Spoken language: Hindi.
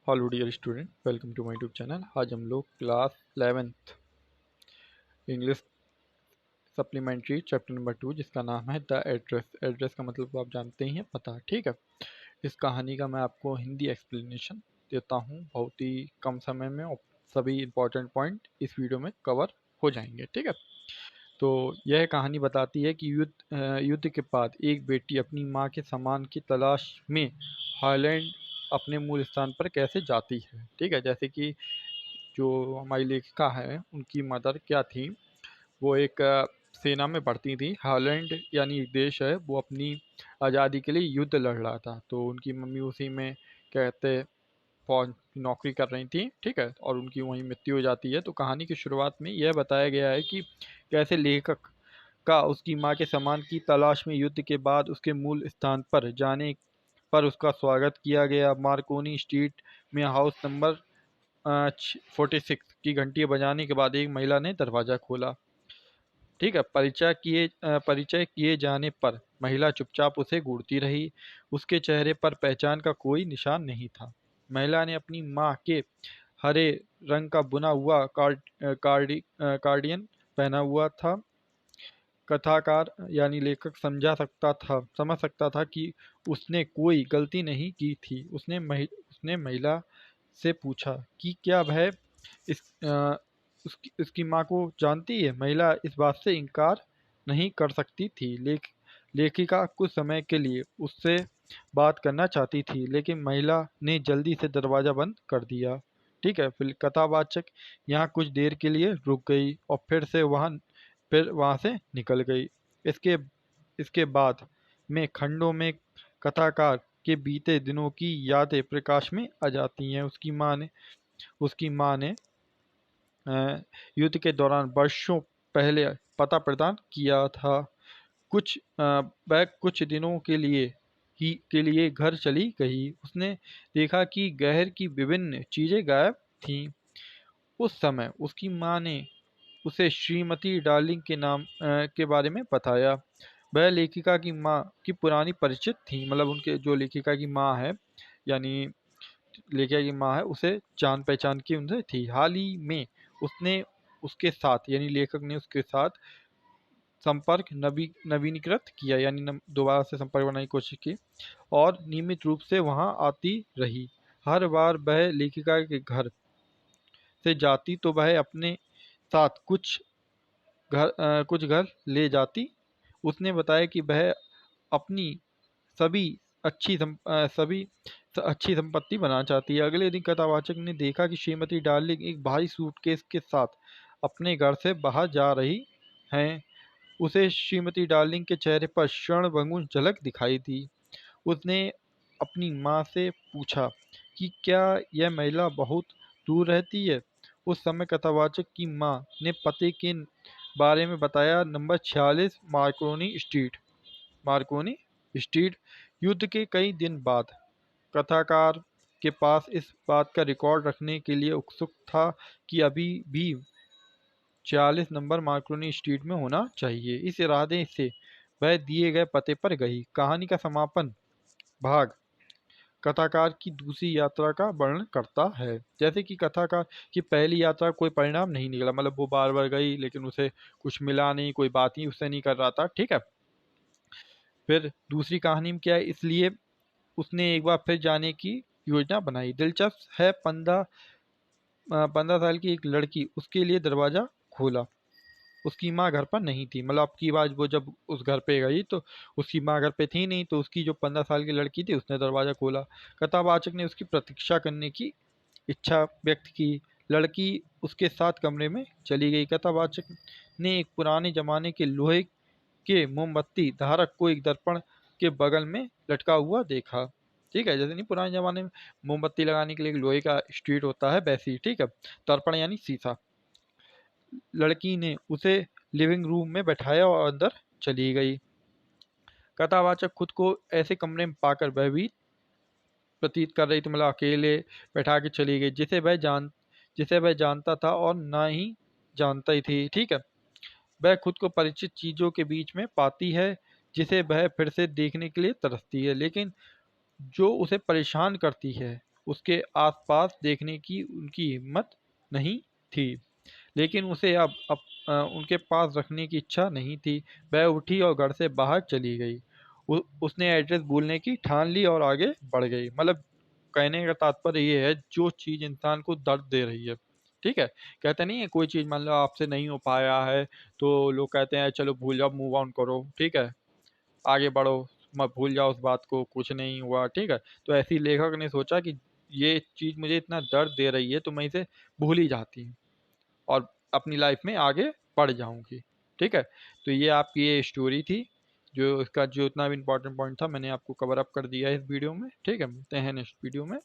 Hello dear student, welcome to my YouTube channel. आज हम लोग class 11th English supplementary chapter number 2 जिसका नाम है द एड्रेस। एड्रेस का मतलब आप जानते ही हैं, पता। ठीक है, इस कहानी का मैं आपको हिंदी एक्सप्लेनेशन देता हूँ बहुत ही कम समय में, और सभी इंपॉर्टेंट पॉइंट इस वीडियो में कवर हो जाएंगे। ठीक है, तो यह कहानी बताती है कि युद्ध के बाद एक बेटी अपनी माँ के सम्मान की तलाश में हॉलैंड अपने मूल स्थान पर कैसे जाती है। ठीक है, जैसे कि जो हमारी लेखिका है उनकी मदर क्या थी, वो एक सेना में भर्ती थी। हॉलैंड यानी एक देश है, वो अपनी आज़ादी के लिए युद्ध लड़ रहा था, तो उनकी मम्मी उसी में कहते फौज की नौकरी कर रही थी। ठीक है, और उनकी वहीं मृत्यु हो जाती है। तो कहानी की शुरुआत में यह बताया गया है कि कैसे लेखक का उसकी माँ के सम्मान की तलाश में युद्ध के बाद उसके मूल स्थान पर जाने पर उसका स्वागत किया गया। मार्कोनी स्ट्रीट में हाउस नंबर 46 की घंटी बजाने के बाद एक महिला ने दरवाजा खोला। ठीक है, परिचय किए जाने पर महिला चुपचाप उसे घूरती रही। उसके चेहरे पर पहचान का कोई निशान नहीं था। महिला ने अपनी माँ के हरे रंग का बुना हुआ कार्डियन पहना हुआ था। कथाकार यानी लेखक समझ सकता था कि उसने कोई गलती नहीं की थी। उसने महिला से पूछा कि क्या वह इस उसकी माँ को जानती है। महिला इस बात से इनकार नहीं कर सकती थी। लेखिका कुछ समय के लिए उससे बात करना चाहती थी, लेकिन महिला ने जल्दी से दरवाज़ा बंद कर दिया। ठीक है, फिर कथावाचक यहाँ कुछ देर के लिए रुक गई और फिर वहाँ से निकल गई। इसके इसके बाद में खंडों में कथाकार के बीते दिनों की यादें प्रकाश में आ जाती हैं। उसकी माँ ने युद्ध के दौरान वर्षों पहले पता प्रदान किया था। वह कुछ दिनों के लिए घर चली गई। उसने देखा कि गहर की विभिन्न चीजें गायब थीं। उस समय उसकी माँ ने उसे श्रीमती डार्लिंग के नाम के बारे में बताया। वह लेखिका की माँ की पुरानी परिचित थी, मतलब उनके जो लेखिका की माँ है, यानी लेखिका की माँ है, उसे जान पहचान की उनसे थी। हाल ही में उसने उसके साथ यानी लेखक ने उसके साथ संपर्क नवीनीकृत किया, यानी दोबारा से संपर्क बनाने की कोशिश की और नियमित रूप से वहां आती रही। हर बार वह लेखिका के घर से जाती तो वह अपने साथ कुछ घर ले जाती। उसने बताया कि वह अपनी सभी सभी अच्छी संपत्ति बनाना चाहती है। अगले दिन कथावाचक ने देखा कि श्रीमती डार्लिंग एक भारी सूटकेस के साथ अपने घर से बाहर जा रही हैं। उसे श्रीमती डार्लिंग के चेहरे पर क्षणभंगुर झलक दिखाई दी। उसने अपनी माँ से पूछा कि क्या यह महिला बहुत दूर रहती है। उस समय कथावाचक की माँ ने पते के बारे में बताया, नंबर 46 मार्कोनी स्ट्रीट। युद्ध के कई दिन बाद कथाकार के पास इस बात का रिकॉर्ड रखने के लिए उत्सुक था कि अभी भी 46 नंबर मार्कोनी स्ट्रीट में होना चाहिए। इस इरादे से वह दिए गए पते पर गई। कहानी का समापन भाग कथाकार की दूसरी यात्रा का वर्णन करता है। जैसे कि कथाकार की पहली यात्रा कोई परिणाम नहीं निकला, मतलब वो बार बार गई लेकिन उसे कुछ मिला नहीं, कोई बात ही उससे नहीं कर रहा था। ठीक है, फिर दूसरी कहानी में क्या है, इसलिए उसने एक बार फिर जाने की योजना बनाई। दिलचस्प है, 15 साल की एक लड़की उसके लिए दरवाजा खोला। उसकी माँ घर पर नहीं थी, मतलब अब की बात, वो जब उस घर पे गई तो उसकी माँ घर पे थी नहीं, तो उसकी जो 15 साल की लड़की थी उसने दरवाजा खोला। कथावाचक ने उसकी प्रतीक्षा करने की इच्छा व्यक्त की। लड़की उसके साथ कमरे में चली गई। कथावाचक ने एक पुराने जमाने के लोहे के मोमबत्ती धारक को एक दर्पण के बगल में लटका हुआ देखा। ठीक है, जैसे नहीं पुराने जमाने में मोमबत्ती लगाने के लिए एक लोहे का स्ट्रीट होता है, वैसे ही। ठीक है, दर्पण यानी शीशा। लड़की ने उसे लिविंग रूम में बैठाया और अंदर चली गई। कथावाचक खुद को ऐसे कमरे में पाकर भयभीत प्रतीत कर रही थी, मतलब अकेले बैठा के चली गई, जिसे वह जानता था और ना ही जानता ही थी। ठीक है, वह खुद को परिचित चीजों के बीच में पाती है जिसे वह फिर से देखने के लिए तरसती है, लेकिन जो उसे परेशान करती है उसके आसपास देखने की उनकी हिम्मत नहीं थी, लेकिन उसे अब उनके पास रखने की इच्छा नहीं थी। वह उठी और घर से बाहर चली गई। उसने एड्रेस भूलने की ठान ली और आगे बढ़ गई। मतलब कहने का तात्पर्य ये है, जो चीज़ इंसान को दर्द दे रही है, ठीक है? कहते नहीं है, कोई चीज़ मान लो आपसे नहीं हो पाया है, तो लोग कहते हैं चलो भूल जाओ, मूव ऑन करो, ठीक है? आगे बढ़ो, मत भूल जाओ उस बात को, कुछ नहीं हुआ, ठीक है? तो ऐसे ही लेखक ने सोचा कि ये चीज़ मुझे इतना दर्द दे रही है, तो मैं इसे भूल ही जाती हूँ और अपनी लाइफ में आगे बढ़ जाऊँगी, ठीक है? तो ये आपकी ये स्टोरी थी, जो इसका जो इतना भी इम्पोर्टेंट पॉइंट था मैंने आपको कवर अप कर दिया है इस वीडियो में, ठीक है? मिलते हैं नेक्स्ट वीडियो में।